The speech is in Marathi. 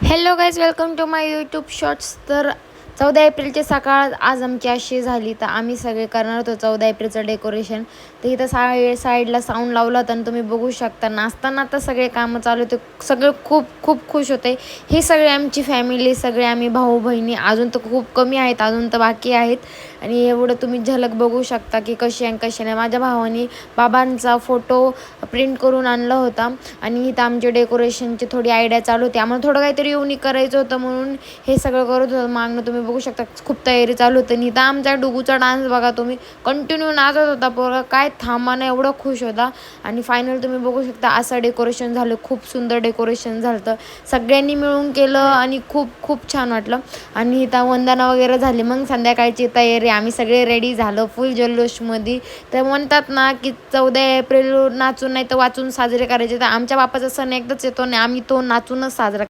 Hello guys, welcome to my YouTube shorts. तर 14 एप्रिलची सकाळ आज आमची अशी झाली. तर आम्ही सगळे करणार होतो 14 एप्रिलचं डेकोरेशन. तर इथं साईडला साऊंड लावला होता आणि तुम्ही बघू शकता नाचताना आता सगळे कामं चालू होते. सगळे खूप खूप खुश होते. ही सगळी आमची फॅमिली, सगळे आम्ही भाऊ बहिणी. अजून तर खूप कमी आहेत, अजून तर बाकी आहेत. आणि एवढं तुम्ही झलक बघू शकता की कशी आहे कशी नाही. माझ्या भावाने बाबांचा फोटो प्रिंट करून आणला होता आणि इथं आमच्या डेकोरेशनची थोडी आयडिया चालू होती. आम्हाला थोडं काहीतरी युनिक करायचं होतं म्हणून हे सगळं करत होतं. मागणं तुम्ही बघू शकता खूप तयारी चालू होती. आणि इथं आमचा डुगूचा डान्स बघा तुम्ही, कंटिन्यू नाचत होता पोरगा, काय थांबाने एवढं खुश होता. आणि फायनल तुम्ही बघू शकता असं डेकोरेशन झालं. खूप सुंदर डेकोरेशन झालं होतं, सगळ्यांनी मिळून केलं आणि खूप खूप छान वाटलं. आणि इथं वंदना वगैरे झाली. मग संध्याकाळची तयारी, आम्ही सगळे रेडी झालो फुल जल्लोषमध्ये. तर म्हणतात ना की 14 एप्रिल नाचून नाही तर वाचून साजरे करायचे. तर आमच्या बापाचा सण एकदाच येतो आणि आम्ही तो नाचूनच साजरा